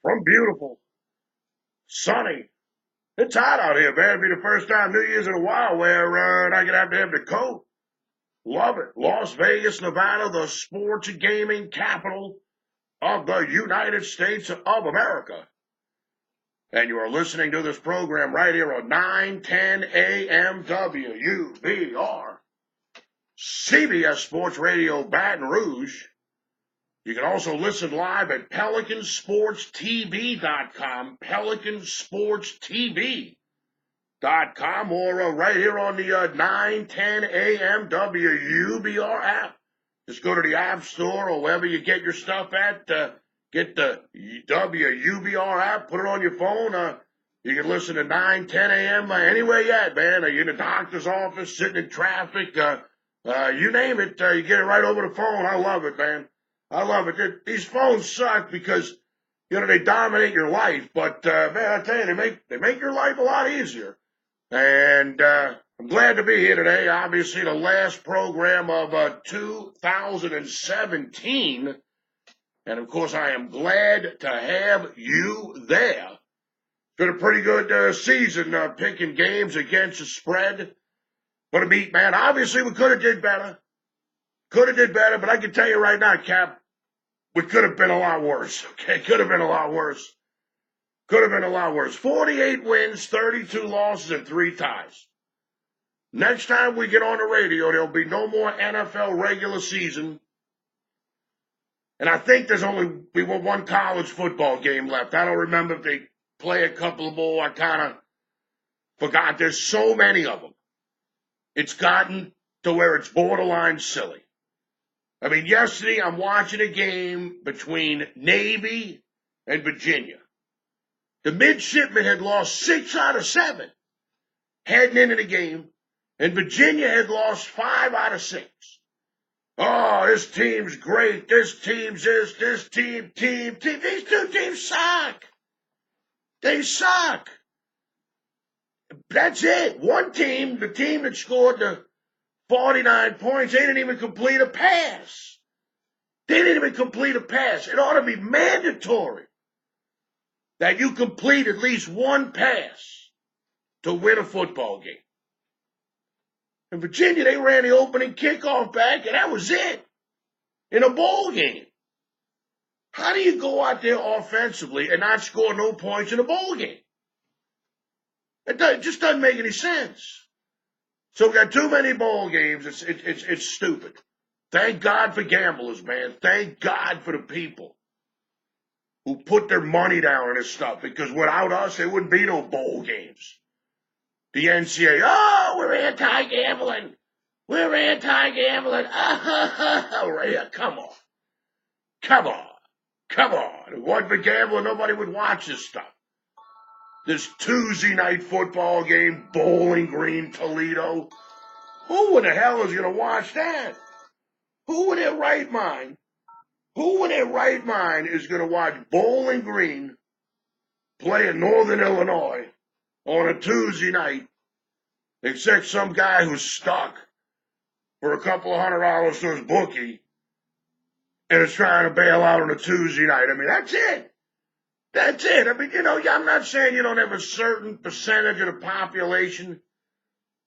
from beautiful, sunny. It's hot out here, man. It'll be the first time New Year's in a while where I can have to have the coat. Love it. Las Vegas, Nevada, the sports and gaming capital of the United States of America. And you are listening to this program right here on 910 AM WUBR, CBS Sports Radio, Baton Rouge. You can also listen live at PelicanSportsTV.com, PelicanSportsTV.com, or right here on the 910 AM WUBR app. Just go to the App Store or wherever you get your stuff at. Get the WUBR app, put it on your phone. You can listen to 910 AM anywhere you at, man. You're in the doctor's office, sitting in traffic. You name it, you get it right over the phone. I love it, man. I love it. These phones suck because, they dominate your life. But, man, I tell you, they make your life a lot easier. And I'm glad to be here today. Obviously, the last program of 2017. And, of course, I am glad to have you there. It's been a pretty good season picking games against the spread. But a MeatMan, obviously, we could have did better. But I can tell you right now, Cap, we could have been a lot worse, okay? Could have been a lot worse. 48 wins, 32 losses, and 3 ties. Next time we get on the radio, there'll be no more NFL regular season. And I think there's only one college football game left. I don't remember if they play a couple more. I kind of forgot. There's so many of them. It's gotten to where it's borderline silly. I mean, yesterday I'm watching a game between Navy and Virginia. The midshipmen had lost 6 out of 7 heading into the game, and Virginia had lost 5 out of 6. Oh, this team's great. This team's this team. These 2 teams suck. They suck. That's it. One team, the team that scored the 49 points, they didn't even complete a pass. It ought to be mandatory that you complete at least one pass to win a football game. In Virginia, they ran the opening kickoff back, and that was it in a bowl game. How do you go out there offensively and not score no points in a bowl game? It just doesn't make any sense. So we got too many bowl games. It's stupid. Thank God for gamblers, man. Thank God for the people who put their money down on this stuff, because without us, there wouldn't be no bowl games. The NCAA, oh, we're anti-gambling. Oh, yeah, come on. If it wasn't for gambling, nobody would watch this stuff. This Tuesday night football game, Bowling Green, Toledo. Who in the hell is going to watch that? Who in their right mind is going to watch Bowling Green play in Northern Illinois on a Tuesday night, except some guy who's stuck for a couple of $100 to his bookie and is trying to bail out on a Tuesday night? I mean, that's it. I mean, I'm not saying you don't have a certain percentage of the population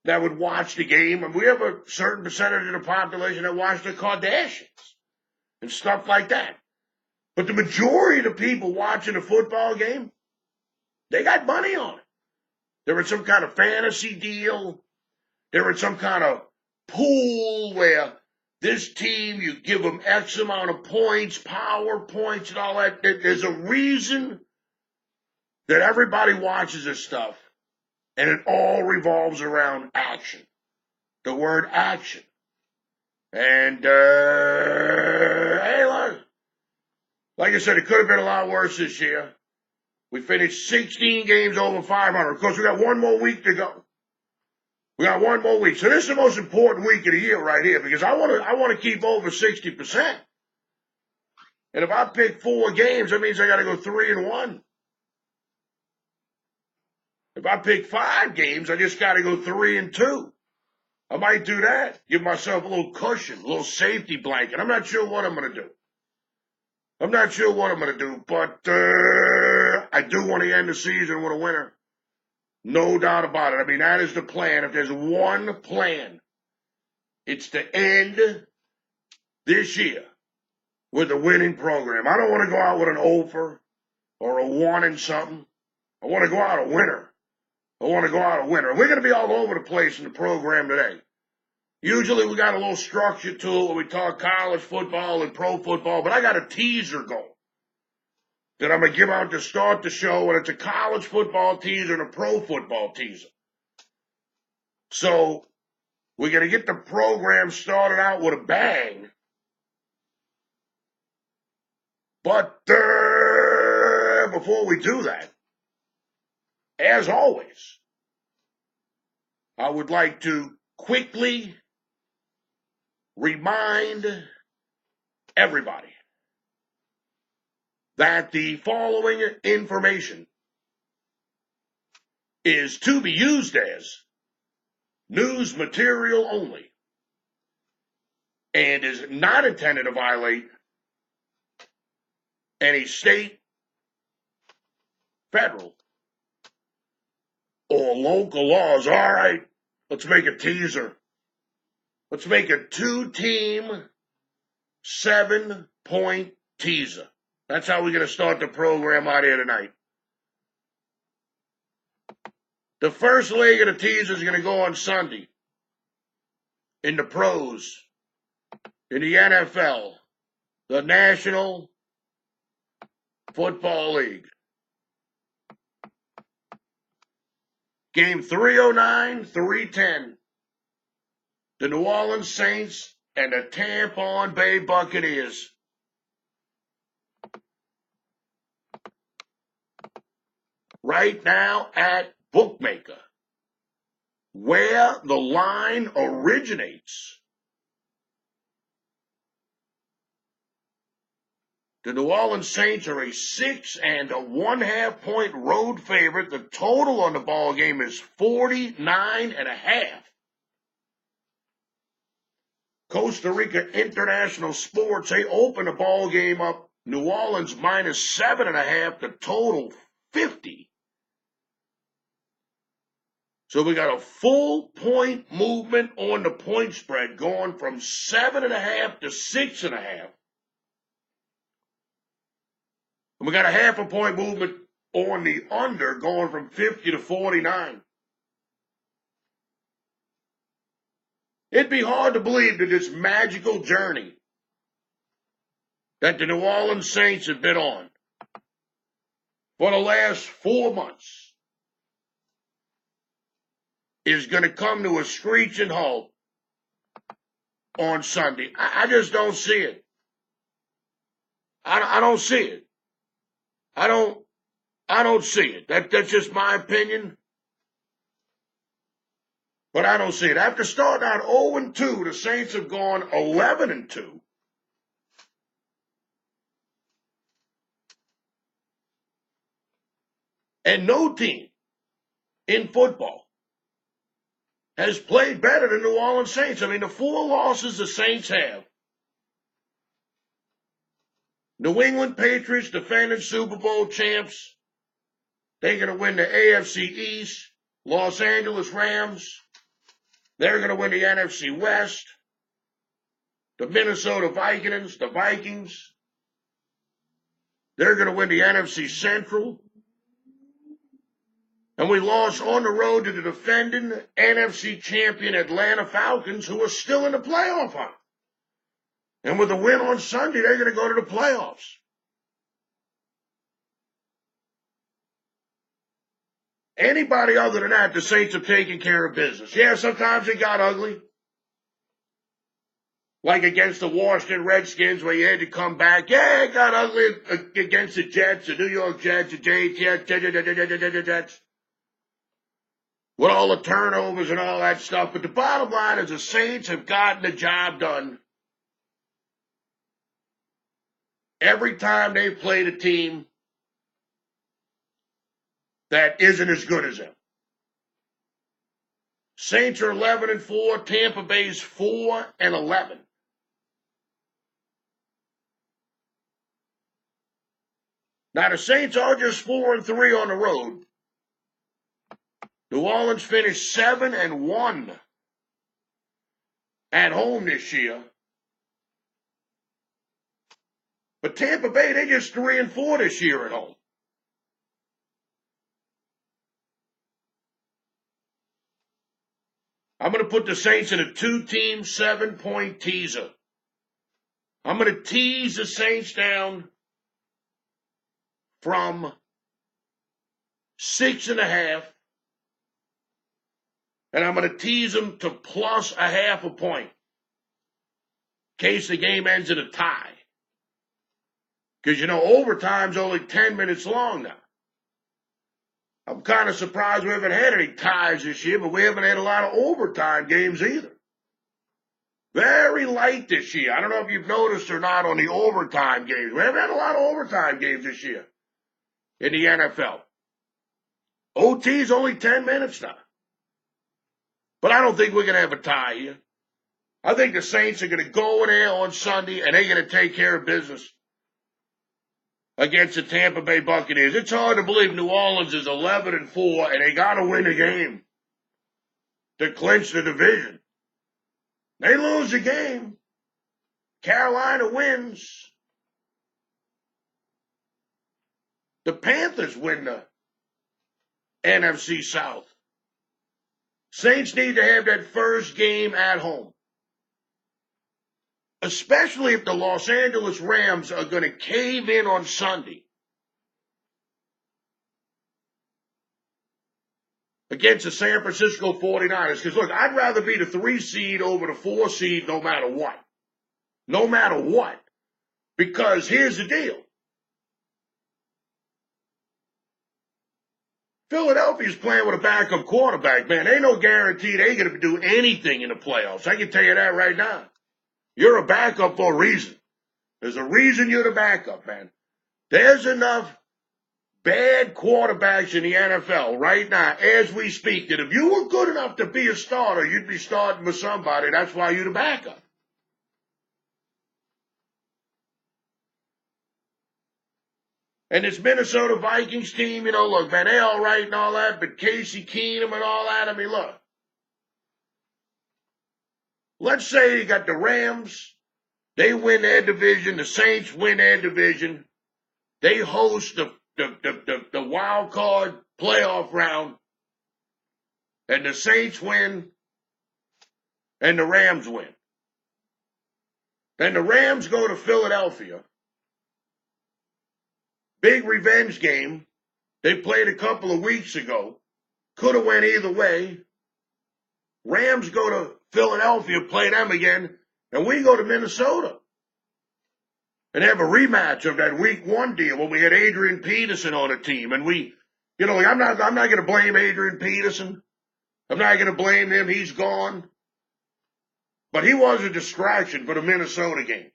that would watch the game. And we have a certain percentage of the population that watch the Kardashians and stuff like that. But the majority of the people watching the football game, they got money on it. They're in some kind of fantasy deal. They're in some kind of pool where this team, you give them X amount of points, power points, and all that. There's a reason that everybody watches this stuff, and it all revolves around action. The word action. And, hey, look, like I said, it could have been a lot worse this year. We finished 16 games over 500. Of course, we got one more week to go. So this is the most important week of the year right here, because I want to keep over 60%. And if I pick 4 games, that means I got to go 3-1. If I pick 5 games, I just got to go 3-2. I might do that. Give myself a little cushion, a little safety blanket. I'm not sure what I'm going to do. But do want to end the season with a winner. No doubt about it. I mean, that is the plan. If there's one plan, it's to end this year with a winning program. I don't want to go out with an over or a 1 and something. I want to go out a winner. We're going to be all over the place in the program today. Usually we got a little structure to it when we talk college football and pro football, but I got a teaser going that I'm going to give out to start the show, and it's a college football teaser and a pro football teaser. So we're going to get the program started out with a bang. But before we do that, as always, I would like to quickly remind everybody that the following information is to be used as news material only and is not intended to violate any state, federal, or local laws. All right, let's make a teaser. Let's make a 2-team, 7-point teaser. That's how we're going to start the program out here tonight. The first leg of the teaser is going to go on Sunday in the pros, in the NFL, the National Football League. Game 309, 310. The New Orleans Saints and the Tampa Bay Buccaneers. Right now at Bookmaker, where the line originates. The New Orleans Saints are a 6 1/2 point road favorite. The total on the ball game is 49.5. Costa Rica International Sports, they open the ball game up. New Orleans minus 7.5. The total 50. So we got a full point movement on the point spread, going from 7.5 to 6.5. And we got a 0.5 point movement on the under, going from 50 to 49. It'd be hard to believe that this magical journey that the New Orleans Saints have been on for the last 4 months is going to come to a screeching halt on Sunday. I just don't see it. I don't see it. I don't see it. That's just my opinion. But I don't see it. After starting out 0-2, the Saints have gone 11-2. And no team in football has played better than New Orleans Saints. I mean, the 4 losses the Saints have. New England Patriots, defending Super Bowl champs. They're going to win the AFC East. Los Angeles Rams, they're going to win the NFC West. The Minnesota Vikings, they're going to win the NFC Central. And we lost on the road to the defending NFC champion Atlanta Falcons, who are still in the playoff hunt. And with a win on Sunday, they're going to go to the playoffs. Anybody other than that, the Saints have taken care of business. Yeah, sometimes it got ugly. Like against the Washington Redskins, where you had to come back. Yeah, it got ugly against the Jets, the New York Jets, the Jets. With all the turnovers and all that stuff. But the bottom line is the Saints have gotten the job done every time they've played a team that isn't as good as them. Saints are 11-4, Tampa Bay's 4-11. Now, the Saints are just 4-3 on the road. New Orleans finished 7-1 at home this year. But Tampa Bay, they're just 3-4 this year at home. I'm going to put the Saints in a 2-team, 7-point teaser. I'm going to tease the Saints down from 6.5, and I'm going to tease them to plus a half a point in case the game ends in a tie. Because, overtime's only 10 minutes long now. I'm kind of surprised we haven't had any ties this year, but we haven't had a lot of overtime games either. Very light this year. I don't know if you've noticed or not on the overtime games. We haven't had a lot of overtime games this year in the NFL. OT's only 10 minutes now. But I don't think we're going to have a tie here. I think the Saints are going to go in there on Sunday and they're going to take care of business against the Tampa Bay Buccaneers. It's hard to believe New Orleans is 11-4 and they got to win the game to clinch the division. They lose the game. Carolina wins. The Panthers win the NFC South. Saints need to have that first game at home. Especially if the Los Angeles Rams are going to cave in on Sunday against the San Francisco 49ers. Because, look, I'd rather be the 3 seed over the 4 seed no matter what. No matter what. Because here's the deal. Philadelphia's playing with a backup quarterback, man. Ain't no guarantee they ain't going to do anything in the playoffs. I can tell you that right now. You're a backup for a reason. There's a reason you're the backup, man. There's enough bad quarterbacks in the NFL right now, as we speak, that if you were good enough to be a starter, you'd be starting with somebody. That's why you're the backup. And this Minnesota Vikings team, look, man, they all right and all that, but Casey Keenum and all that, look. Let's say you got the Rams, they win their division, the Saints win their division, they host the wild card playoff round, and the Saints win, and the Rams win. Then the Rams go to Philadelphia. Big revenge game. They played a couple of weeks ago. Could have went either way. Rams go to Philadelphia, play them again, and we go to Minnesota and have a rematch of that week 1 deal when we had Adrian Peterson on the team. And I'm not going to blame Adrian Peterson. I'm not going to blame him. He's gone. But he was a distraction for the Minnesota game.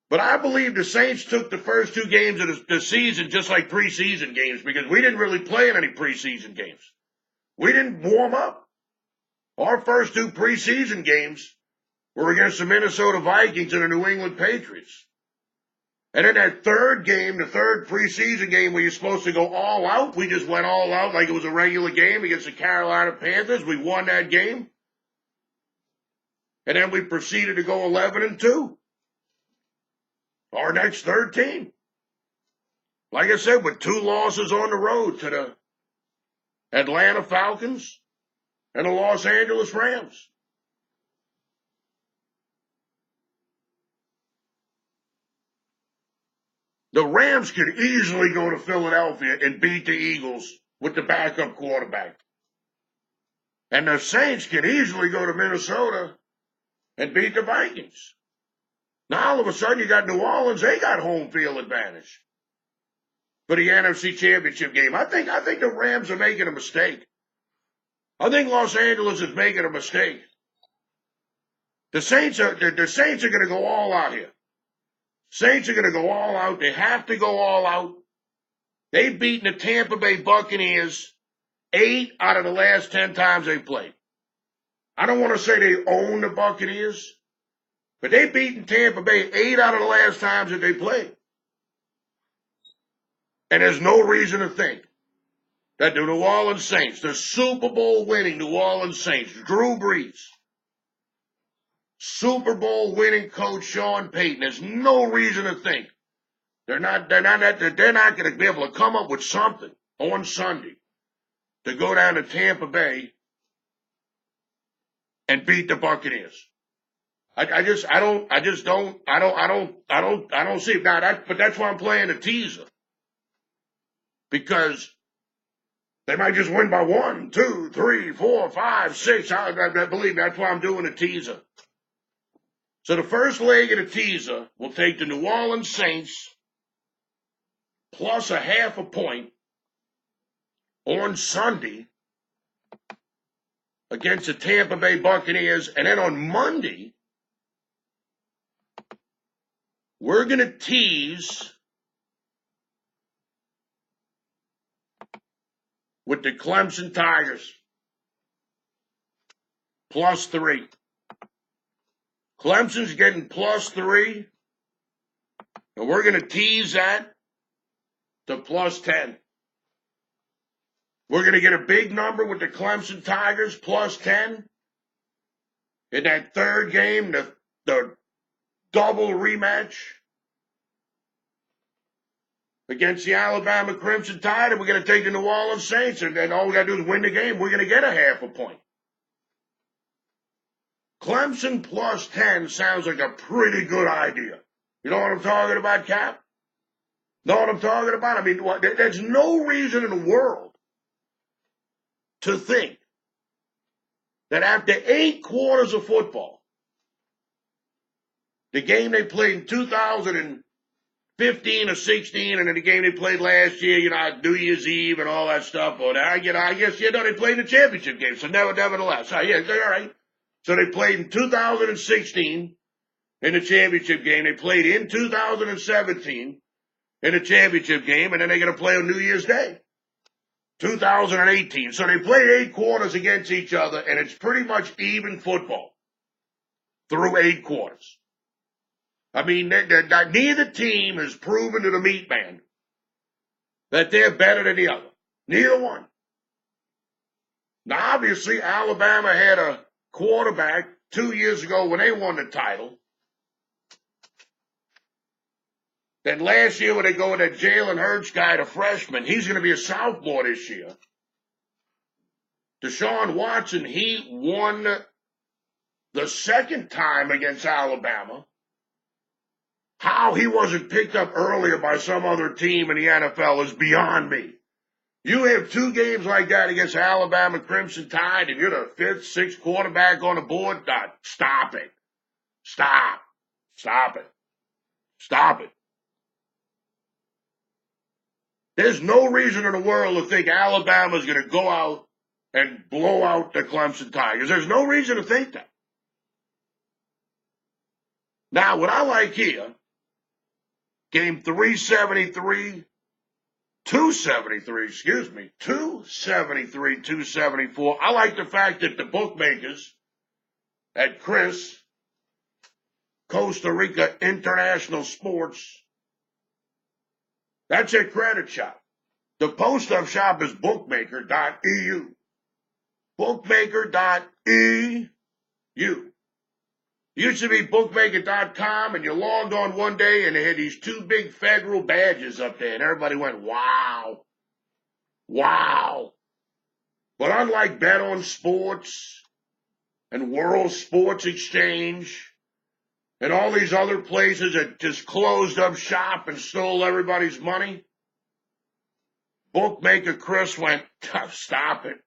But I believe the Saints took the first 2 games of the season just like preseason games because we didn't really play in any preseason games. We didn't warm up. Our first 2 preseason games were against the Minnesota Vikings and the New England Patriots. And in that third game, the third preseason game where you're supposed to go all out, we just went all out like it was a regular game against the Carolina Panthers. We won that game. And then we proceeded to go 11-2. Our next 13. Like I said, with 2 losses on the road to the Atlanta Falcons and the Los Angeles Rams. The Rams could easily go to Philadelphia and beat the Eagles with the backup quarterback. And the Saints can easily go to Minnesota and beat the Vikings. Now all of a sudden you got New Orleans, they got home field advantage for the NFC Championship game. I think the Rams are making a mistake. I think Los Angeles is making a mistake. The Saints are going to go all out here. Saints are going to go all out. They have to go all out. They've beaten the Tampa Bay Buccaneers 8 out of the last 10 times they played. I don't want to say they own the Buccaneers, but they've beaten Tampa Bay 8 out of the last times that they played. And there's no reason to think that the New Orleans Saints, the Super Bowl winning New Orleans Saints, Drew Brees, Super Bowl winning coach Sean Payton, there's no reason to think they're not going to be able to come up with something on Sunday to go down to Tampa Bay and beat the Buccaneers. I don't see it. Now but that's why I'm playing a teaser. Because they might just win by 1, 2, 3, 4, 5, 6. I believe me, that's why I'm doing a teaser. So the first leg of the teaser will take the New Orleans Saints plus a half a point on Sunday against the Tampa Bay Buccaneers. And then on Monday, we're going to tease with the Clemson Tigers plus 3. Clemson's getting plus 3, and we're going to tease that to plus 10. We're going to get a big number with the Clemson Tigers plus 10 in that third game, the double rematch against the Alabama Crimson Tide, and we're going to take the New Orleans Saints, and then all we got to do is win the game. We're going to get a half a point. Clemson plus 10 sounds like a pretty good idea. You know what I'm talking about, Cap? Know what I'm talking about? I mean, there's no reason in the world to think that after 8 quarters of football, the game they played in 2015 or 16, and then the game they played last year, New Year's Eve and all that stuff. But I guess, they played the championship game. So nevertheless, all right. So they played in 2016 in the championship game. They played in 2017 in the championship game, and then they're going to play on New Year's Day, 2018. So they played 8 quarters against each other, and it's pretty much even football through 8 quarters. I mean, neither team has proven to the MeatMan that they're better than the other. Neither one. Now, obviously, Alabama had a quarterback 2 years ago when they won the title. Then last year when they go with that Jalen Hurts guy, the freshman, he's going to be a sophomore this year. Deshaun Watson, he won the second time against Alabama. How he wasn't picked up earlier by some other team in the NFL is beyond me. You have 2 games like that against Alabama Crimson Tide, and you're the 5th, 6th quarterback on the board? Stop it. Stop it. There's no reason in the world to think Alabama's going to go out and blow out the Clemson Tigers. There's no reason to think that. Now, what I like here, game 273, 274. I like the fact that the bookmakers at Chris, Costa Rica International Sports, that's a credit shop. The post-up shop is bookmaker.eu. Bookmaker.eu. Used to be bookmaker.com, and you logged on one day and they had these 2 big federal badges up there, and everybody went, wow. But unlike Bet on Sports and World Sports Exchange and all these other places that just closed up shop and stole everybody's money, Bookmaker Chris went, stop it.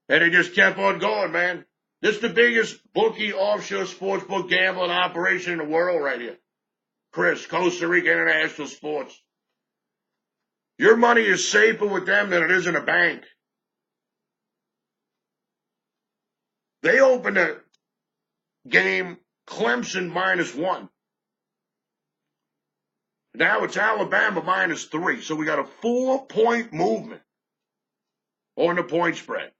And he just kept on going, man. This is the biggest bookie offshore sportsbook gambling operation in the world right here. Chris, Costa Rica International Sports. Your money is safer with them than it is in a bank. They opened a game Clemson -1. Now it's Alabama -3. So we got a 4-point movement on the point spread.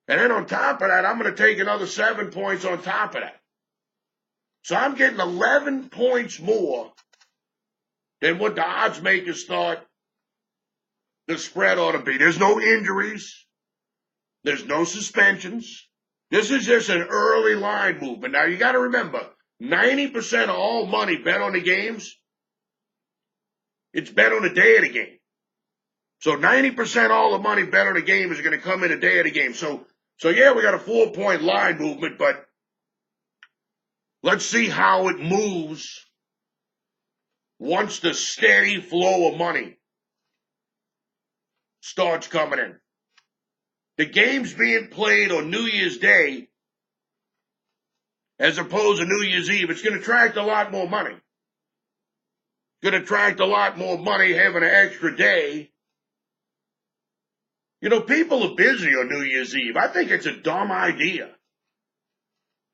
And then on top of that, I'm going to take another 7 points on top of that. So I'm getting 11 points more than what the odds makers thought the spread ought to be. There's no injuries. There's no suspensions. This is just an early line movement. Now, you got to remember, 90% of all money bet on the games, it's bet on the day of the game. So 90% all the money bet on the game is going to come in the day of the game. So yeah, we got a 4-point line movement, but let's see how it moves once the steady flow of money starts coming in. The games being played on New Year's Day as opposed to New Year's Eve, it's going to attract a lot more money. It's going to attract a lot more money having an extra day. You know, people are busy on New Year's Eve. I think it's a dumb idea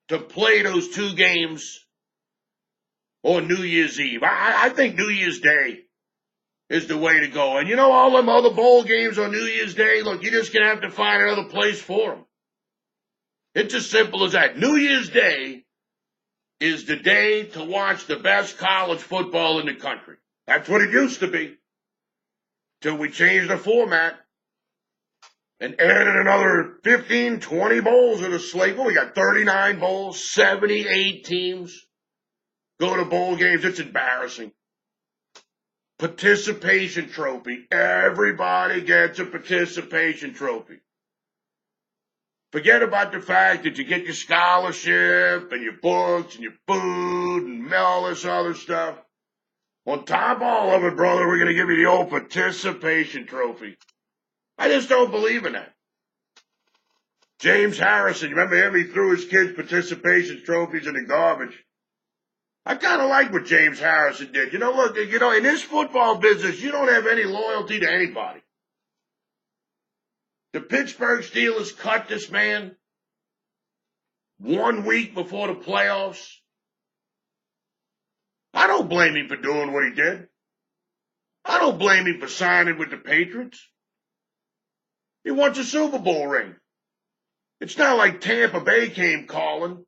to play those 2 games on New Year's Eve. I think New Year's Day is the way to go. And you know, all them other bowl games on New Year's Day, look, you're just going to have to find another place for them. It's as simple as that. New Year's Day is the day to watch the best college football in the country. That's what it used to be. Till we changed the format and added another 15, 20 bowls to the slate. Well, we got 39 bowls, 78 teams go to bowl games. It's embarrassing. Participation trophy. Everybody gets a participation trophy. Forget about the fact that you get your scholarship and your books and your food and all this other stuff. On top of all of it, brother, we're going to give you the old participation trophy. I just don't believe in that. James Harrison, remember him? He threw his kids' participation trophies in the garbage. I kind of like what James Harrison did. You know, look, you know, in this football business, you don't have any loyalty to anybody. The Pittsburgh Steelers cut this man 1 week before the playoffs. I don't blame him for doing what he did. I don't blame him for signing with the Patriots. He wants a Super Bowl ring. It's not like Tampa Bay came calling,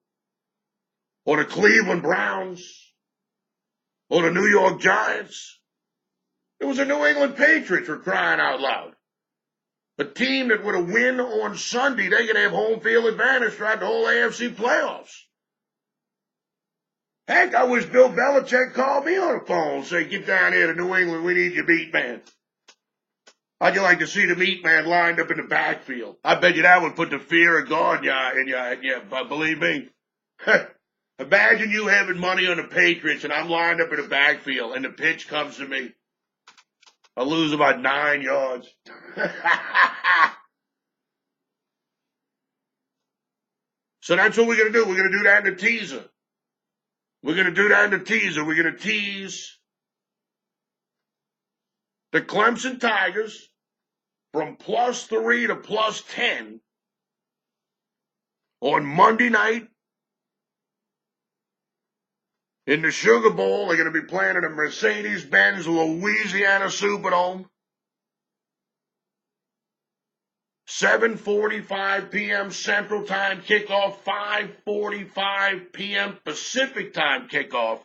or the Cleveland Browns, or the New York Giants. It was the New England Patriots for crying out loud. A team that with a win on Sunday, they can have home field advantage throughout the whole AFC playoffs. Heck, I wish Bill Belichick called me on the phone and say, get down here to New England, we need your MeatMan. How'd you like to see the MeatMan lined up in the backfield? I bet you that would put the fear of God in you, but believe me. Imagine you having money on the Patriots and I'm lined up in the backfield and the pitch comes to me. I lose about 9 yards. So that's what we're going to do. We're going to do that in the teaser. We're going to do that in the teaser. We're going to tease the Clemson Tigers from +3 to +10 on Monday night in the Sugar Bowl. They're going to be playing at the Mercedes-Benz Louisiana Superdome. 7:45 p.m. Central Time kickoff, 5:45 p.m. Pacific Time kickoff.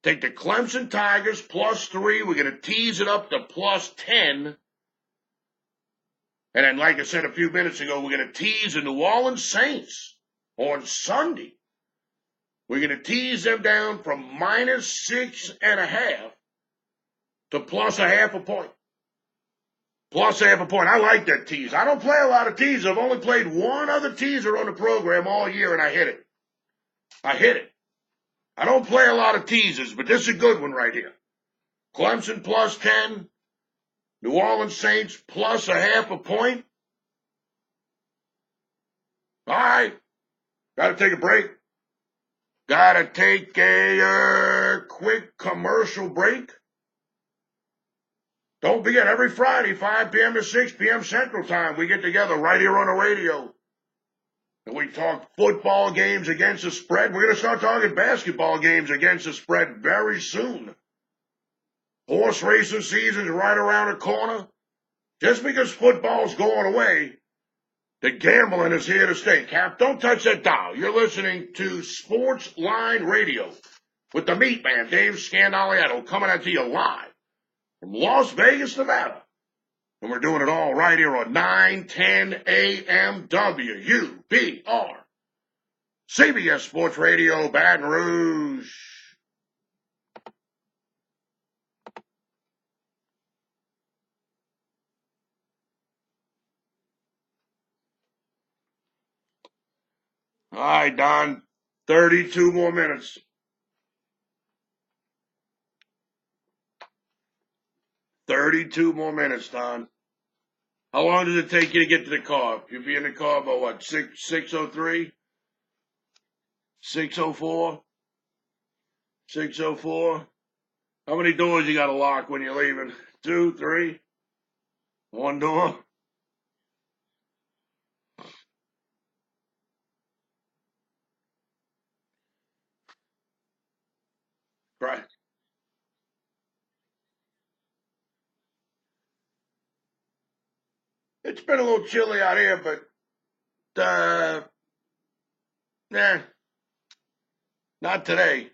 Take the Clemson Tigers +3. We're going to tease it up to +10. And then, like I said a few minutes ago, we're going to tease the New Orleans Saints on Sunday. We're going to tease them down from -6.5 to +0.5 point. +0.5 point. I like that tease. I don't play a lot of teasers. I've only played one other teaser on the program all year, and I hit it. I don't play a lot of teasers, but this is a good one right here. Clemson +10. New Orleans Saints +0.5 point. All right. Got to take a break. Got to take a quick commercial break. Don't forget, every Friday, 5 p.m. to 6 p.m. Central Time, we get together right here on the radio. And we talk football games against the spread. We're going to start talking basketball games against the spread very soon. Horse racing season's right around the corner. Just because football's going away, the gambling is here to stay. Cap, don't touch that dial. You're listening to Sports Line Radio. with the MeatMan, Dave Scandaliato, coming at you live from Las Vegas, Nevada. And we're doing it all right here on 910 AM WUBR. CBS Sports Radio, Baton Rouge. All right, Don, 32 more minutes. 32 more minutes, Don. How long does it take you to get to the car? You'll be in the car about what, 6:03? 6:04? 6:04? How many doors you got to lock when you're leaving? 2, 3? One door? Right. It's been a little chilly out here, but, not today.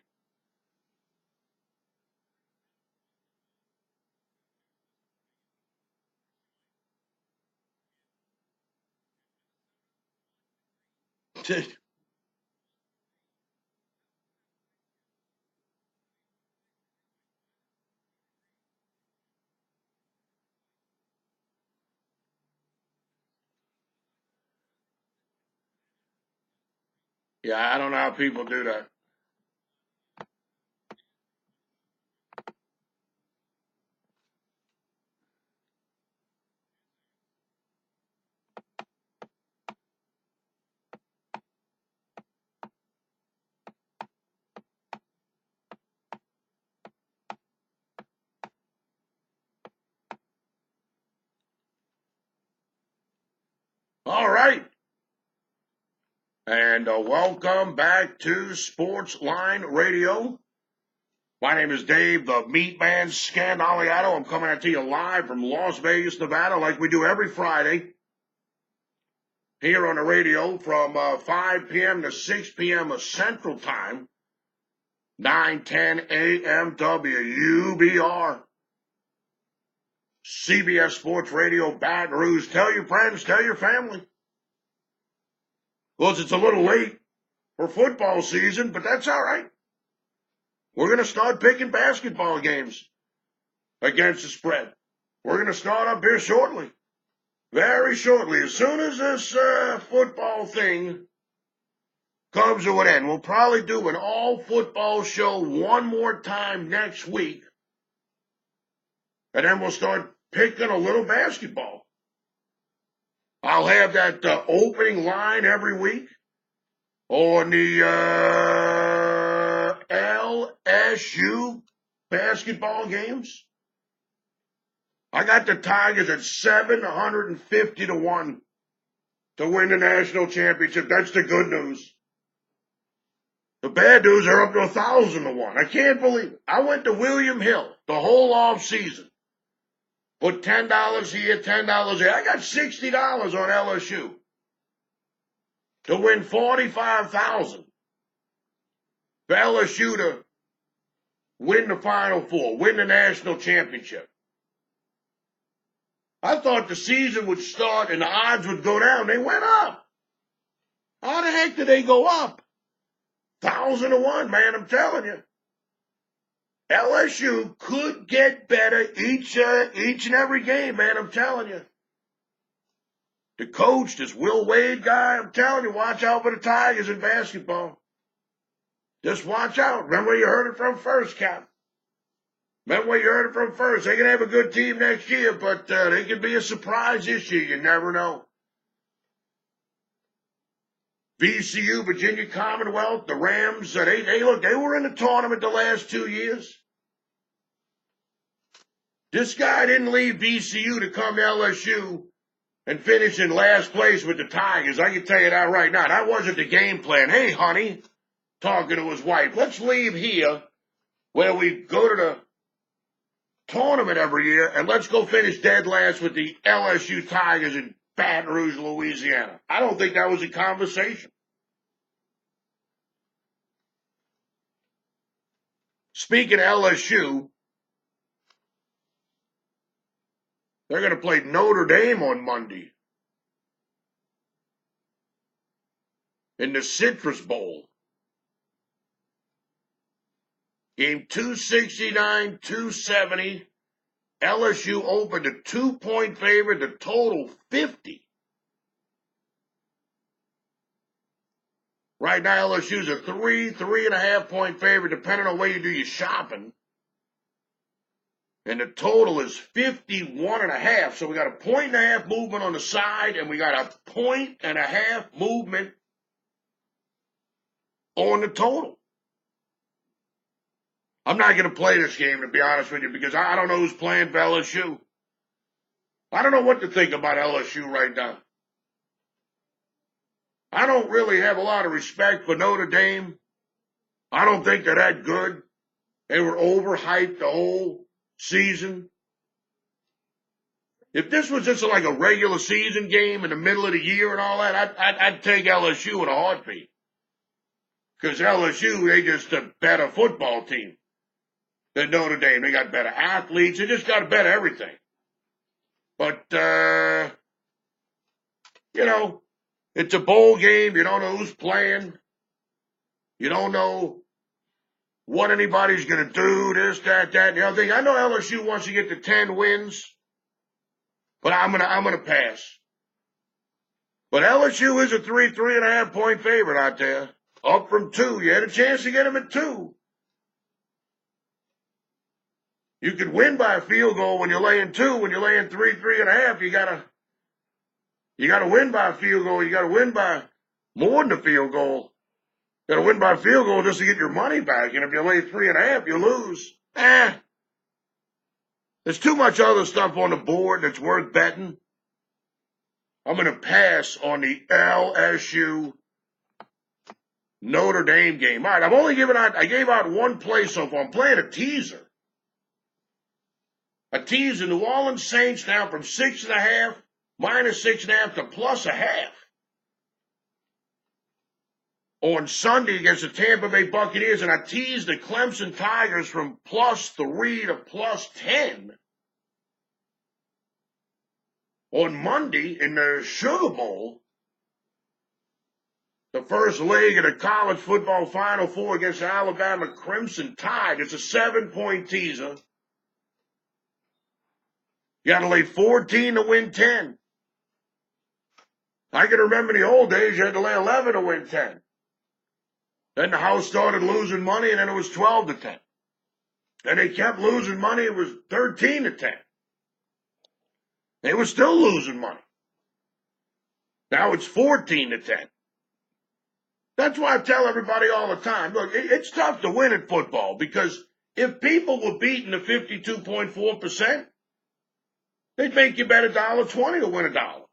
Yeah, I don't know how people do that. All right. And welcome back to Sportsline Radio. My name is Dave, the MeatMan Scandaliato. I'm coming at you live from Las Vegas, Nevada, like we do every Friday. Here on the radio from 5 p.m. to 6 p.m. Central Time. 910 AM WUBR. CBS Sports Radio, Baton Rouge. Tell your friends, tell your family. Well, it's a little late for football season, but that's all right. We're going to start picking basketball games against the spread. We're going to start up here shortly. Very shortly. As soon as this football thing comes to an end, we'll probably do an all-football show one more time next week. And then we'll start picking a little basketball. I'll have that opening line every week on the LSU basketball games. I got the Tigers at 750-1 to win the national championship. That's the good news. The bad news are up to 1,000-1. I can't believe it. I went to William Hill the whole off season. Put $10 here, $10 there. I got $60 on LSU to win $45,000 for LSU to win the Final Four, win the national championship. I thought the season would start and the odds would go down. They went up. How the heck did they go up? 1,000-1, man, I'm telling you. LSU could get better each and every game, man, I'm telling you. The coach, this Will Wade guy, I'm telling you, watch out for the Tigers in basketball. Just watch out. Remember where you heard it from first, Cap. Remember where you heard it from first. They can have a good team next year, but they can be a surprise this year. You never know. VCU, Virginia Commonwealth, the Rams, they were in the tournament the last 2 years. This guy didn't leave VCU to come to LSU and finish in last place with the Tigers. I can tell you that right now. That wasn't the game plan. Hey, honey, talking to his wife, let's leave here where we go to the tournament every year and let's go finish dead last with the LSU Tigers in Baton Rouge, Louisiana. I don't think that was a conversation. Speaking of LSU, they're going to play Notre Dame on Monday in the Citrus Bowl. Game 269, 270. LSU opened a 2-point favorite, the total 50. Right now, LSU's a 3.5 point favorite, depending on where you do your shopping. And the total is 51.5. So we got a 1.5 movement on the side, and we got a 1.5 movement on the total. I'm not going to play this game, to be honest with you, because I don't know who's playing for LSU. I don't know what to think about LSU right now. I don't really have a lot of respect for Notre Dame. I don't think they're that good. They were overhyped the whole season. If this was just like a regular season game in the middle of the year and all that, I'd take LSU in a heartbeat. Because LSU, they just a better football team than Notre Dame. They got better athletes. They just got better everything. But, you know, it's a bowl game. You don't know who's playing. You don't know what anybody's going to do, this, that, and the other thing. I know LSU wants to get to 10 wins, but I'm gonna pass. But LSU is a 3.5 point favorite out there, up from 2. You had a chance to get them at 2. You could win by a field goal when you're laying 2. When you're laying 3.5, you gotta win by a field goal. You gotta win by more than a field goal. You gotta win by a field goal just to get your money back. And if you lay 3.5, you lose. There's too much other stuff on the board that's worth betting. I'm gonna pass on the LSU Notre Dame game. All right, I gave out one play so far. I'm playing a teaser. A teaser, New Orleans Saints down from 6.5, -6.5 to +0.5. On Sunday against the Tampa Bay Buccaneers, and I teased the Clemson Tigers from +3 to +10. On Monday in the Sugar Bowl, the first leg of the college football Final Four against the Alabama Crimson Tide. It's a 7-point teaser. You got to lay 14 to win 10. I can remember in the old days you had to lay 11 to win 10. Then the house started losing money, and then it was 12 to 10. And they kept losing money. It was 13 to 10. They were still losing money. Now it's 14 to 10. That's why I tell everybody all the time, look, it's tough to win at football because if people were beating the 52.4%, they'd make you bet $1.20 to win $1.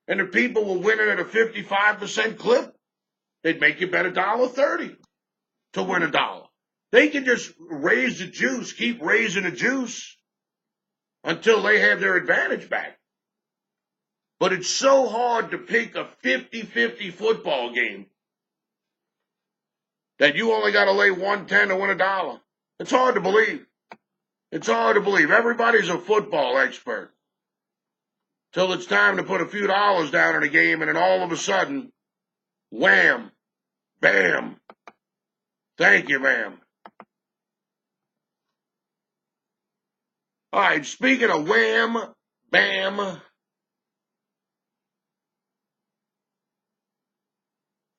And if people were winning at a 55% clip, they'd make you bet $1.30 to win $1. They can just raise the juice, keep raising the juice until they have their advantage back. But it's so hard to pick a 50-50 football game that you only got to lay 110 to win $1. It's hard to believe. It's hard to believe. Everybody's a football expert. Till it's time to put a few dollars down in a game, and then all of a sudden, wham, bam. Thank you, ma'am. All right, speaking of wham, bam,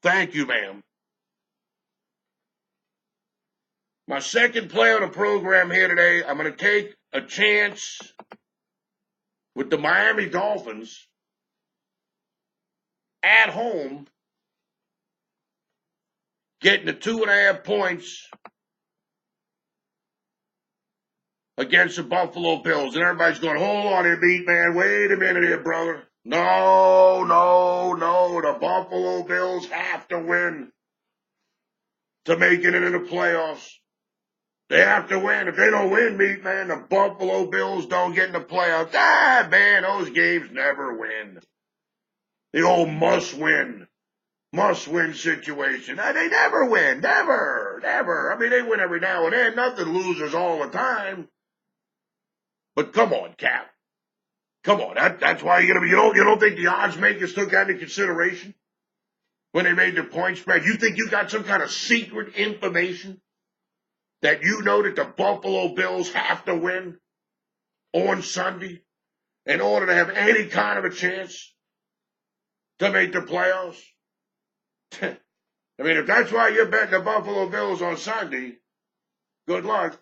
thank you, ma'am. My second play on the program here today, I'm going to take a chance with the Miami Dolphins at home, getting the 2.5 points against the Buffalo Bills. And everybody's going, hold on here, MeatMan. Wait a minute here, brother. No. The Buffalo Bills have to win to make it into the playoffs. They have to win. If they don't win, MeatMan, the Buffalo Bills don't get in the playoffs. Man, those games never win. The old must win. must-win situation. They never win. Never. Never. I mean, they win every now and then. Nothing loses all the time. But come on, Cap. Come on. That's why you're going to be, you don't think the odds makers took that into consideration when they made the point spread? You think you got some kind of secret information that you know that the Buffalo Bills have to win on Sunday in order to have any kind of a chance to make the playoffs? I mean, if that's why you're betting the Buffalo Bills on Sunday, good luck.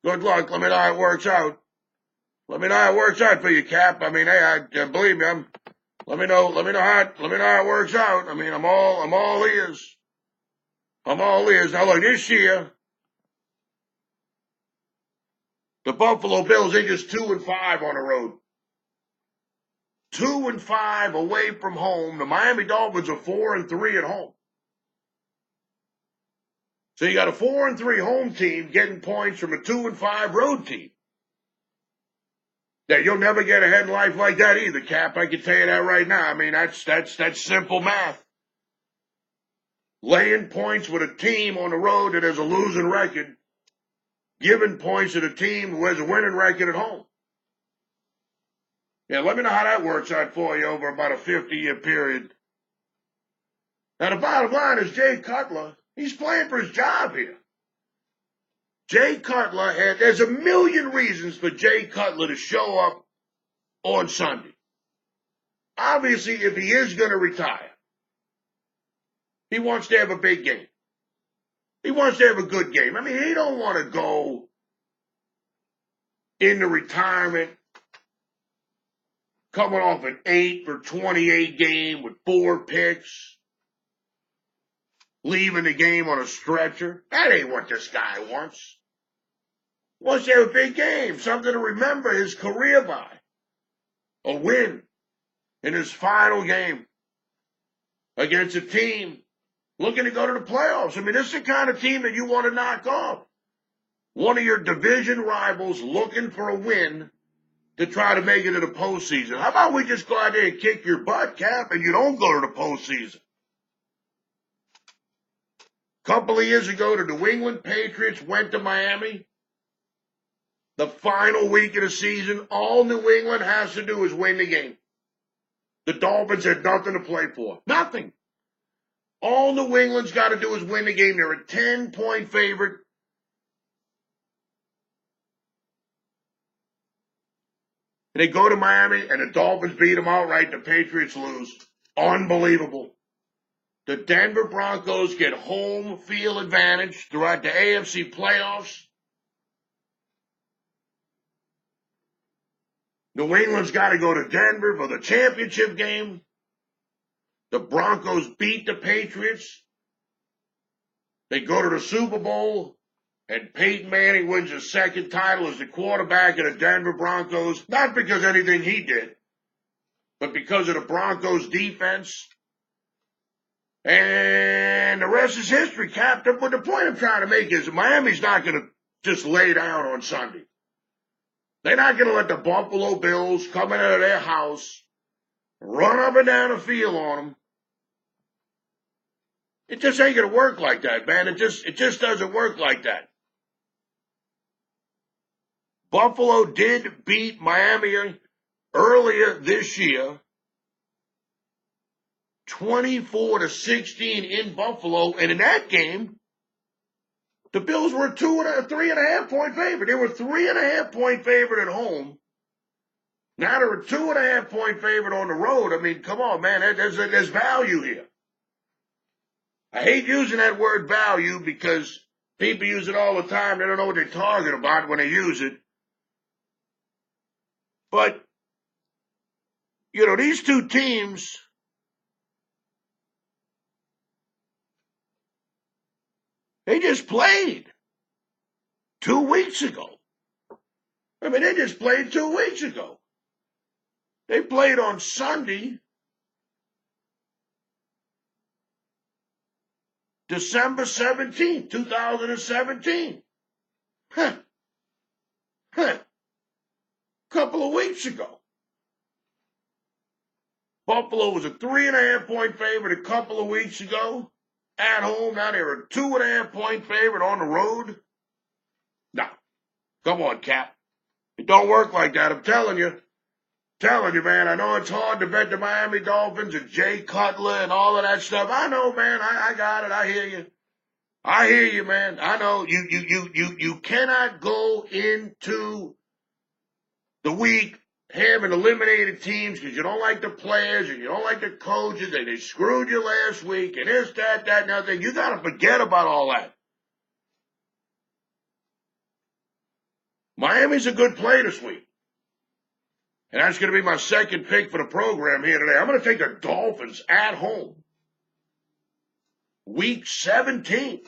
Good luck. Let me know how it works out. Let me know how it works out for you, Cap. I mean, hey, believe me, let me know how it works out. I mean, I'm all ears. I'm all ears. Now look, this year, the Buffalo Bills, they just 2-5 on the road. 2-5 away from home. The Miami Dolphins are 4-3 at home. So you got a 4-3 home team getting points from a 2-5 road team. Yeah, you'll never get ahead in life like that either, Cap. I can tell you that right now. I mean, that's simple math. Laying points with a team on the road that has a losing record, giving points to the team who has a winning record at home. Yeah, let me know how that works out for you over about a 50-year period. Now, the bottom line is Jay Cutler, he's playing for his job here. Jay Cutler, there's a million reasons for Jay Cutler to show up on Sunday. Obviously, if he is going to retire, he wants to have a big game. He wants to have a good game. I mean, he don't want to go into retirement coming off an 8-for-28 game with 4 picks, leaving the game on a stretcher. That ain't what this guy wants. He wants to have a big game, something to remember his career by. A win in his final game against a team looking to go to the playoffs. I mean, this is the kind of team that you want to knock off. One of your division rivals looking for a win to try to make it to the postseason. How about we just go out there and kick your butt, Cap, and you don't go to the postseason? A couple of years ago, the New England Patriots went to Miami. The final week of the season, all New England has to do is win the game. The Dolphins had nothing to play for. Nothing. All New England's got to do is win the game. They're a 10-point favorite. They go to Miami, and the Dolphins beat them outright. The Patriots lose. Unbelievable. The Denver Broncos get home field advantage throughout the AFC playoffs. New England's got to go to Denver for the championship game. The Broncos beat the Patriots. They go to the Super Bowl, and Peyton Manning wins his second title as the quarterback of the Denver Broncos, not because of anything he did, but because of the Broncos' defense. And the rest is history, Captain. But the point I'm trying to make is Miami's not going to just lay down on Sunday. They're not going to let the Buffalo Bills come out of their house, run up and down the field on them. It just ain't going to work like that, man. It just doesn't work like that. Buffalo did beat Miami earlier this year, 24-16 in Buffalo, and in that game, the Bills were a 3.5 point favorite. They were 3.5 point favorite at home. Now they're a 2.5 point favorite on the road. I mean, come on, man. There's value here. I hate using that word value because people use it all the time. They don't know what they're talking about when they use it. But, you know, these two teams, they just played 2 weeks ago. I mean, they just played 2 weeks ago. They played on Sunday, December 17th, 2017. Couple of weeks ago. Buffalo was a 3.5-point favorite a couple of weeks ago at home. Now they're a 2.5-point favorite on the road. No. Come on, Cap. It don't work like that. I'm telling you. Telling you, man. I know it's hard to bet the Miami Dolphins and Jay Cutler and all of that stuff. I know, man. I got it. I hear you. I hear you, man. I know you cannot go into the week having eliminated teams because you don't like the players and you don't like the coaches and they screwed you last week and this, that, and other thing. You got to forget about all that. Miami's a good play this week. And that's going to be my second pick for the program here today. I'm going to take the Dolphins at home. Week 17.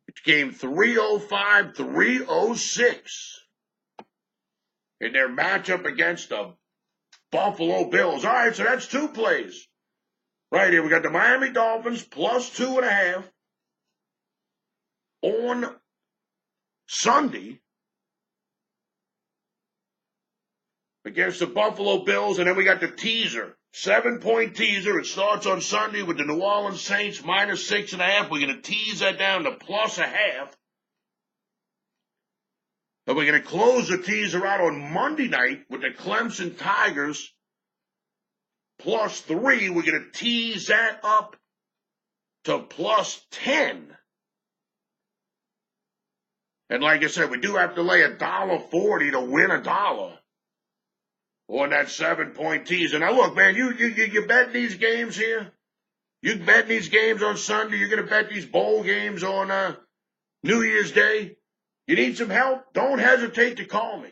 It's game 305, 306. In their matchup against the Buffalo Bills. All right, so that's two plays. Right here, we got the Miami Dolphins plus 2.5 on Sunday against the Buffalo Bills, and then we got the teaser, 7-point teaser. It starts on Sunday with the New Orleans Saints minus 6.5. We're going to tease that down to plus 0.5. And we're going to close the teaser out on Monday night with the Clemson Tigers plus 3. We're going to tease that up to plus 10. And like I said, we do have to lay $1.40 to win $1 on that 7-point teaser. Now look, man, you bet these games here. You bet these games on Sunday. You're going to bet these bowl games on New Year's Day. You need some help? Don't hesitate to call me.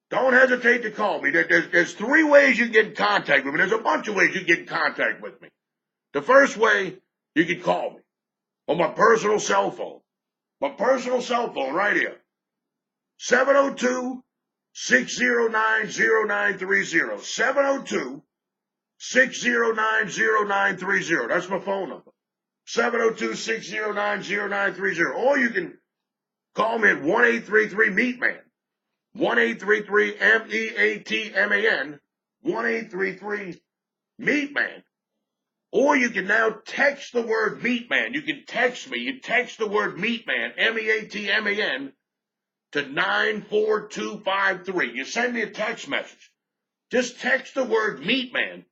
Don't hesitate to call me. There's 3 ways you can get in contact with me. There's a bunch of ways you can get in contact with me. The first way, you can call me on my personal cell phone. My personal cell phone right here. 702-609-0930. 702-609-0930. That's my phone number. 702-609-0930. Or you can call me at 1-833-MeatMan. 1-833-MEATMAN. 1-833-MeatMan. Or you can now text the word MeatMan. You can text me. You text the word MeatMan, MEATMAN, to 94253. You send me a text message. Just text the word MeatMan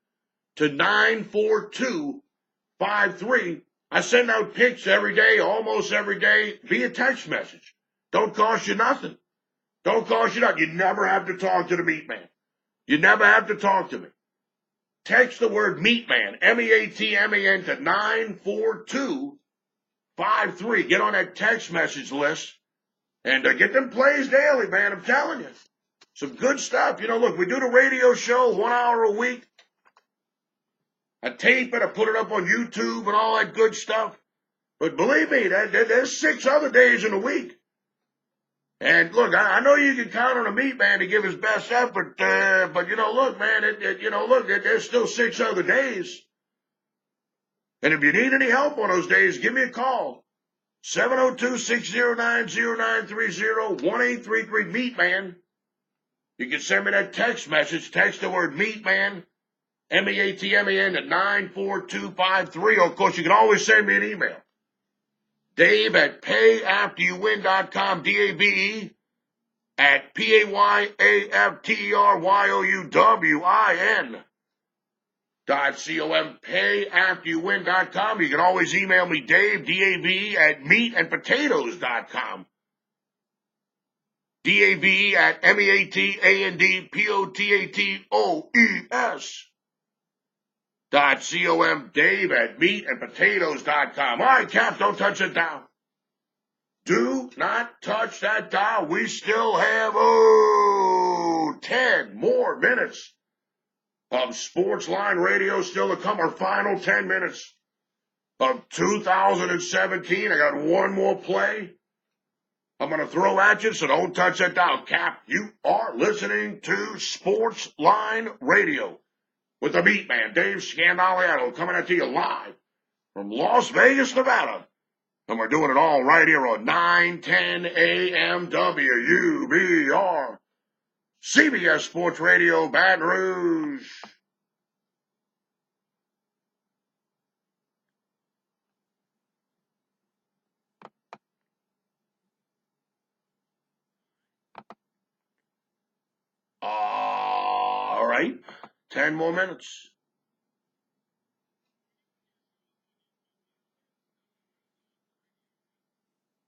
to 94253. I send out pics every day, almost every day, via text message. Don't cost you nothing. Don't cost you nothing. You never have to talk to the MeatMan. You never have to talk to me. Text the word MeatMan, MEATMAN, to 94253. Get on that text message list and get them plays daily, man. I'm telling you. Some good stuff. You know, look, we do the radio show 1 hour a week. I tape it. I put it up on YouTube and all that good stuff. But believe me, there's 6 other days in a week. And look, I know you can count on a MeatMan to give his best effort, but you know, look, man, there's still 6 other days. And if you need any help on those days, give me a call. 702-609-0930, 1-833-MeatMan. You can send me that text message. Text the word MeatMan, MEATMAN, to 94253. Of course, you can always send me an email. Dave at payafteryouwin.com, DABE at PAYAFTERYOUWIN.com, payafteryouwin.com. You can always email me, Dave, DABE at meatandpotatoes.com, DABE at MEATANDPOTATOES. .com, Dave at meatandpotatoes.com. All right, Cap, don't touch that dial. Do not touch that dial. We still have, 10 more minutes of Sports Line Radio still to come. Our final 10 minutes of 2017. I got one more play I'm going to throw at you, so don't touch that dial. Cap, you are listening to Sports Line Radio with the MeatMan, Dave Scandaliato, coming at you live from Las Vegas, Nevada. And we're doing it all right here on 910 AM WUBR, CBS Sports Radio, Baton Rouge. All right, 10 more minutes.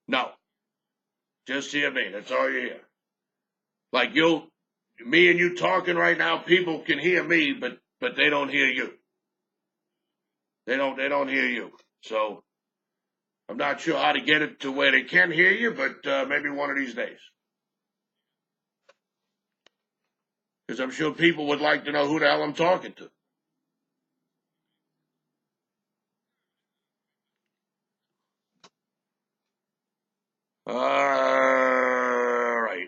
No, just hear me. That's all you hear. Like me and you talking right now, people can hear me, but they don't hear you. They don't hear you. So I'm not sure how to get it to where they can hear you, but maybe one of these days. Because I'm sure people would like to know who the hell I'm talking to. All right.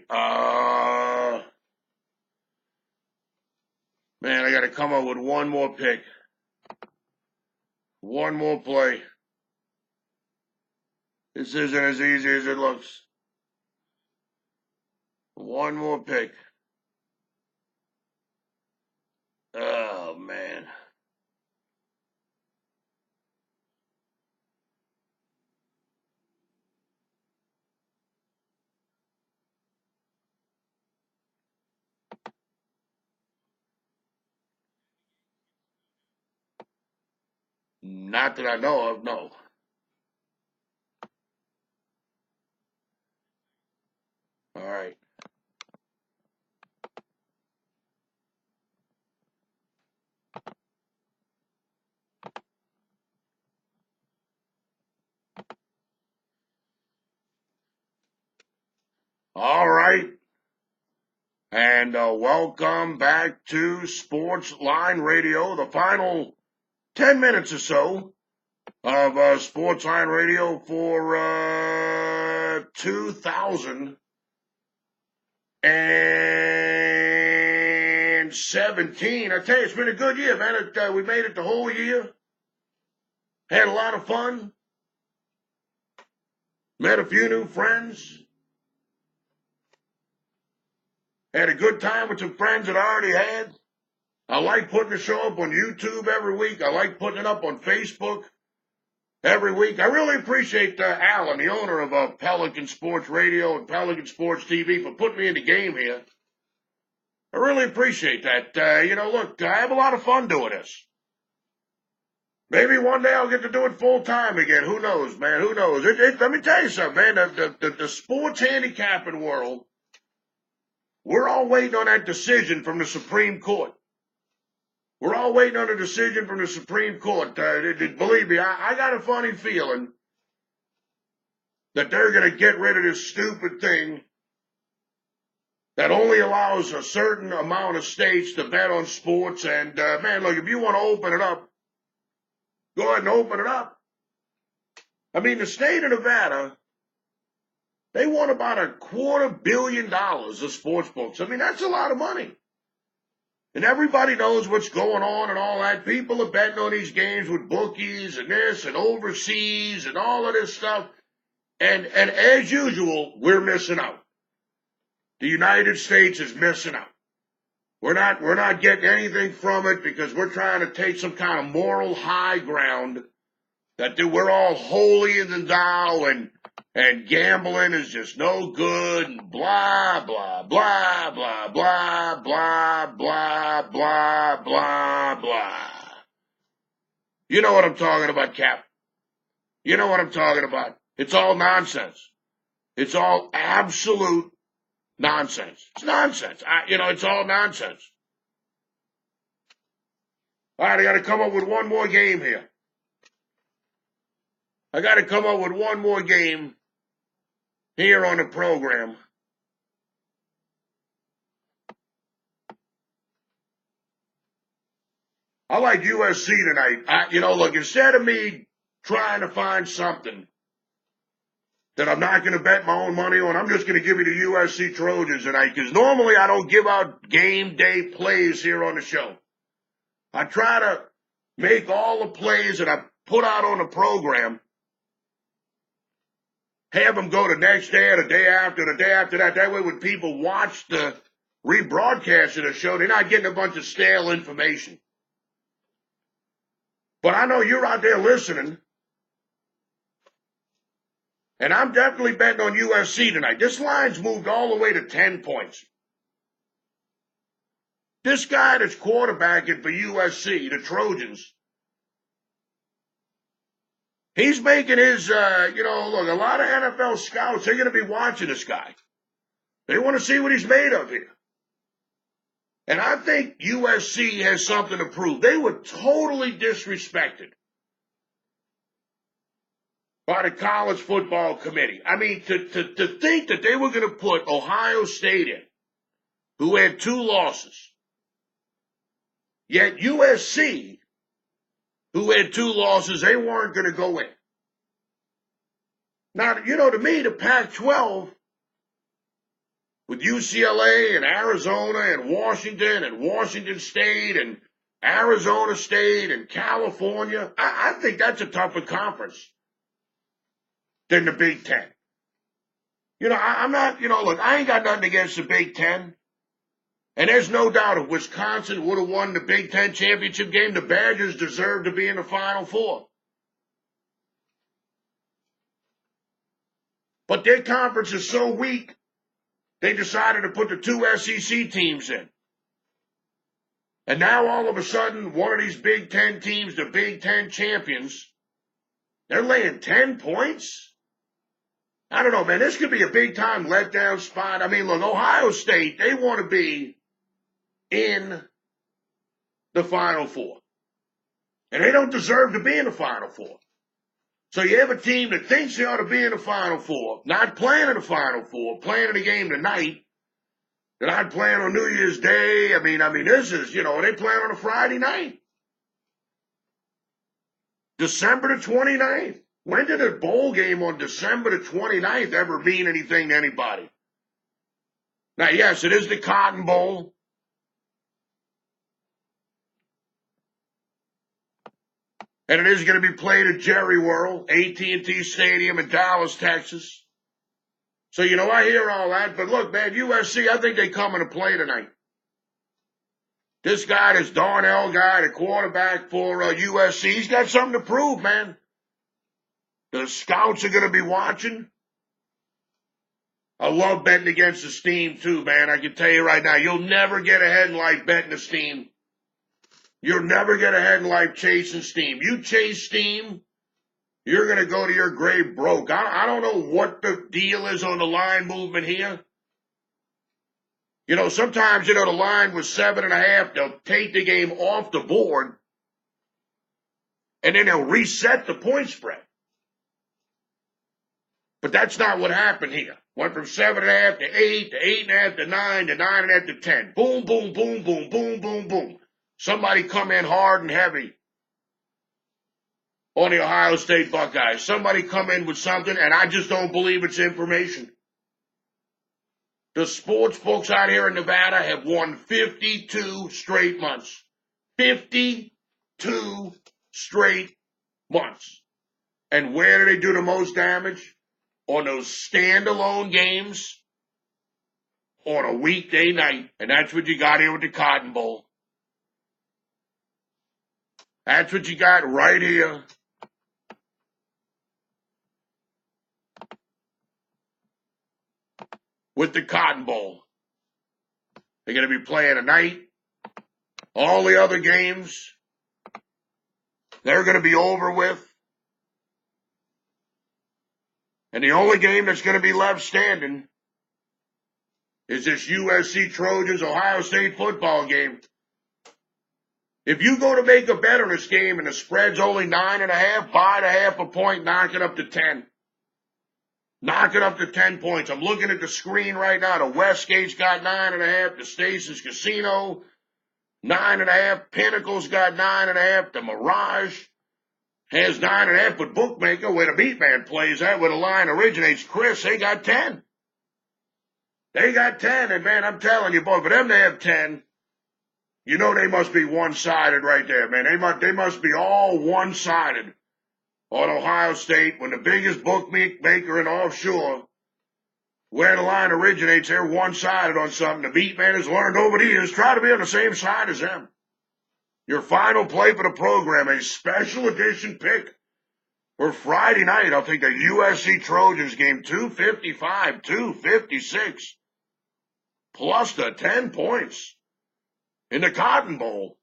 Man, I got to come up with one more pick. One more play. This isn't as easy as it looks. One more pick. Oh, man. Not that I know of, no. All right. All right. And welcome back to Sports Line Radio, the final 10 minutes or so of Sports Line Radio for 2017. I tell you, it's been a good year, man. We made it the whole year. Had a lot of fun. Met a few new friends. Had a good time with some friends that I already had. I like putting the show up on YouTube every week. I like putting it up on Facebook every week. I really appreciate Alan, the owner of Pelican Sports Radio and Pelican Sports TV, for putting me in the game here. I really appreciate that. Look, I have a lot of fun doing this. Maybe one day I'll get to do it full time again. Who knows, man? Who knows? Let me tell you something, man. The sports handicapping world, we're all waiting on that decision from the Supreme Court. We're all waiting on a decision from the Supreme Court. Believe me, I got a funny feeling that they're going to get rid of this stupid thing that only allows a certain amount of states to bet on sports. And, man, look, if you want to open it up, go ahead and open it up. I mean, the state of Nevada, they want about $250 million of sports books. I mean, that's a lot of money. And everybody knows what's going on and all that. People are betting on these games with bookies and this and overseas and all of this stuff. And as usual, we're missing out. The United States is missing out. We're not getting anything from it because we're trying to take some kind of moral high ground that we're all holier than thou and gambling is just no good and blah, blah, blah, blah, blah, blah, blah, blah, blah, blah. You know what I'm talking about, Cap. You know what I'm talking about. It's all nonsense. It's all absolute nonsense. It's nonsense. It's all nonsense. All right, I got to come up with one more game here. I got to come up with one more game here on the program. I like USC tonight. Look, instead of me trying to find something that I'm not going to bet my own money on, I'm just going to give you the USC Trojans tonight, because normally I don't give out game day plays here on the show. I try to make all the plays that I put out on the program have them go the next day or the day after that. That way when people watch the rebroadcast of the show, they're not getting a bunch of stale information. But I know you're out there listening, and I'm definitely betting on USC tonight. This line's moved all the way to 10 points. This guy that's quarterbacking for USC, the Trojans, he's making his, look, a lot of NFL scouts, they're going to be watching this guy. They want to see what he's made of here. And I think USC has something to prove. They were totally disrespected by the college football committee. I mean, to think that they were going to put Ohio State in, who had 2 losses, yet USC, who had 2 losses, they weren't going to go in. Now, to me, the Pac-12, with UCLA and Arizona and Washington State and Arizona State and California, I think that's a tougher conference than the Big Ten. I'm not, look, I ain't got nothing against the Big Ten. And there's no doubt if Wisconsin would have won the Big Ten championship game, the Badgers deserve to be in the Final Four. But their conference is so weak, they decided to put the 2 SEC teams in. And now all of a sudden, one of these Big Ten teams, the Big Ten champions, they're laying 10 points? I don't know, man. This could be a big-time letdown spot. I mean, look, Ohio State, they want to be in the Final Four. And they don't deserve to be in the Final Four. So you have a team that thinks they ought to be in the Final Four, not playing in the Final Four, playing in a game tonight. They're not playing on New Year's Day. I mean, this is, they playing on a Friday night. December the 29th. When did a bowl game on December the 29th ever mean anything to anybody? Now, yes, it is the Cotton Bowl. And it is going to be played at Jerry World, AT&T Stadium in Dallas, Texas. So, I hear all that. But look, man, USC, I think they come into play tonight. This guy, this Darnell guy, the quarterback for USC, he's got something to prove, man. The scouts are going to be watching. I love betting against the Steam, too, man. I can tell you right now, you'll never get ahead in life betting the Steam. You'll never get ahead in life chasing Steam. You chase Steam, you're going to go to your grave broke. I don't know what the deal is on the line movement here. Sometimes, the line was 7.5. They'll take the game off the board, and then they'll reset the point spread. But that's not what happened here. Went from 7.5 to 8 to 8.5 to 9 to 9.5 to 10. Boom, boom, boom, boom, boom, boom, boom. Somebody come in hard and heavy on the Ohio State Buckeyes. Somebody come in with something, and I just don't believe it's information. The sports books out here in Nevada have won 52 straight months. 52 straight months. And where do they do the most damage? On those standalone games on a weekday night. And that's what you got here with the Cotton Bowl. That's what you got right here. With the Cotton Bowl. They're going to be playing tonight. All the other games, they're going to be over with. And the only game that's going to be left standing is this USC Trojans Ohio State football game. If you go to make a bet on this game and the spread's only 9.5, buy the half a point, knock it up to 10. Knock it up to 10 points. I'm looking at the screen right now. The Westgate's got 9.5. The Stasis Casino, 9.5. Pinnacle's got 9.5. The Mirage has 9.5. But Bookmaker, where the MeatMan plays at, where the line originates, Chris, they got 10. They got 10. And, man, I'm telling you, boy, for them to have 10, they must be one-sided right there, man. They must be all one-sided on Ohio State when the biggest bookmaker in offshore, where the line originates, they're one-sided on something. The MeatMan has learned over the years, try to be on the same side as them. Your final play for the program, a special edition pick for Friday night. I'll take the USC Trojans game, 255, 256, plus the 10 points in the Cotton Bowl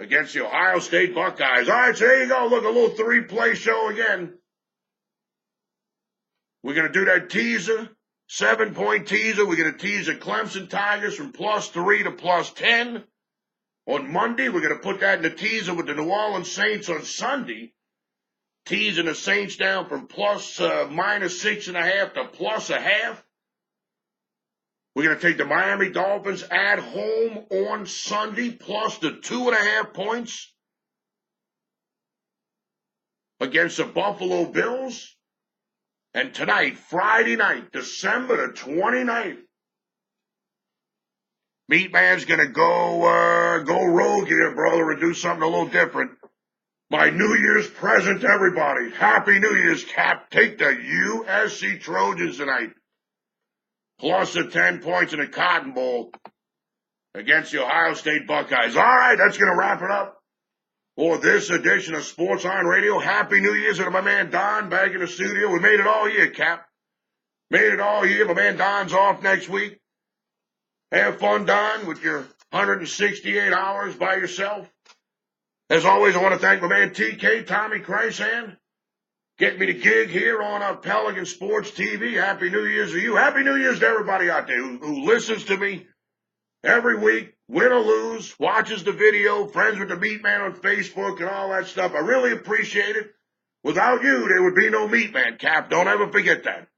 against the Ohio State Buckeyes. All right, so there you go. Look, a little three-play show again. We're going to do that teaser, 7-point teaser. We're going to tease the Clemson Tigers from +3 to +10. On Monday, we're going to put that in the teaser with the New Orleans Saints on Sunday, teasing the Saints down from -6.5 to +0.5. We're going to take the Miami Dolphins at home on Sunday, plus the 2.5 points against the Buffalo Bills. And tonight, Friday night, December the 29th, MeatMan's going to go rogue here, brother, and do something a little different. My New Year's present to everybody. Happy New Year's, Cap. Take the USC Trojans tonight, plus the 10 points in the Cotton Bowl against the Ohio State Buckeyes. All right, that's going to wrap it up for this edition of Sportsline Radio. Happy New Year's to my man Don back in the studio. We made it all year, Cap. Made it all year. My man Don's off next week. Have fun, Don, with your 168 hours by yourself. As always, I want to thank my man TK, Tommy Chrysan, getting me the gig here on Pelican Sports TV. Happy New Year's to you. Happy New Year's to everybody out there who listens to me every week, win or lose, watches the video, friends with the MeatMan on Facebook and all that stuff. I really appreciate it. Without you, there would be no MeatMan, Cap. Don't ever forget that.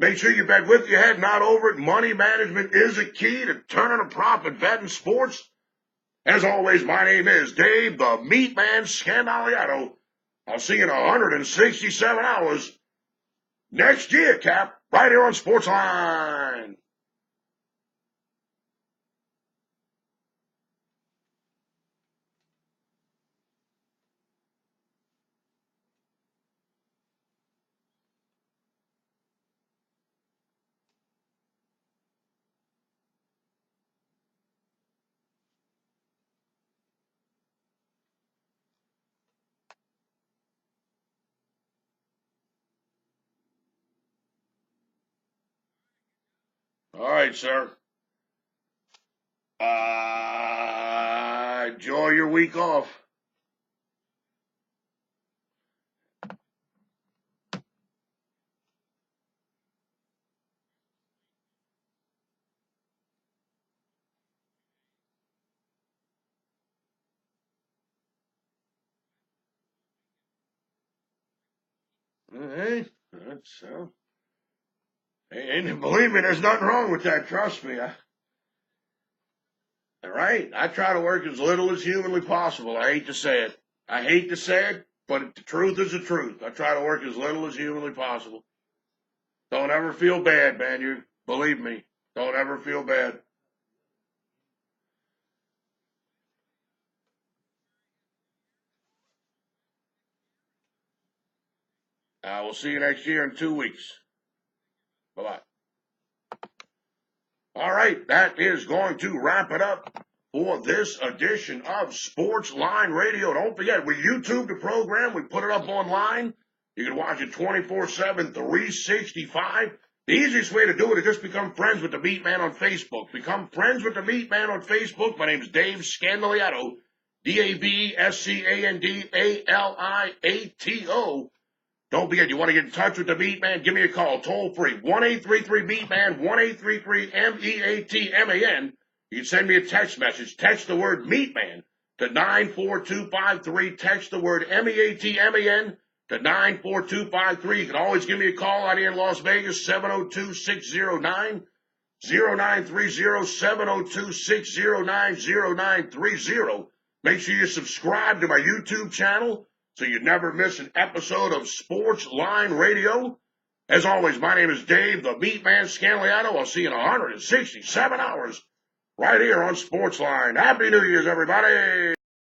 Make sure you bet with your head, not over it. Money management is a key to turning a profit betting sports. As always, my name is Dave, the MeatMan Scandaliato. I'll see you in 167 hours next year, Cap, right here on Sportsline. All right, sir. Enjoy your week off. All right. That's and believe me, there's nothing wrong with that. Trust me. All right. I try to work as little as humanly possible. I hate to say it. But the truth is the truth. I try to work as little as humanly possible. Don't ever feel bad, man. You believe me. Don't ever feel bad. We'll see you next year in 2 weeks. Bye-bye. All right, that is going to wrap it up for this edition of Sportsline Radio. Don't forget, we YouTube the program. We put it up online. You can watch it 24/7, 365. The easiest way to do it is just become friends with the MeatMan on Facebook. Become friends with the MeatMan on Facebook. My name is Dave Scandaliato, DAVSCANDALIATO. Don't forget, you want to get in touch with the MeatMan, give me a call, toll free, 1-833-MeatMan, 1-833-MEATMAN. You can send me a text message. Text the word MeatMan to 94253. Text the word MEATMAN to 94253. You can always give me a call out here in Las Vegas, 702-609-0930, 702-609-0930. Make sure you subscribe to my YouTube channel so you never miss an episode of Sportsline Radio. As always, my name is Dave, the MeatMan Scandaliato. I'll see you in 167 hours right here on Sportsline. Happy New Year's, everybody.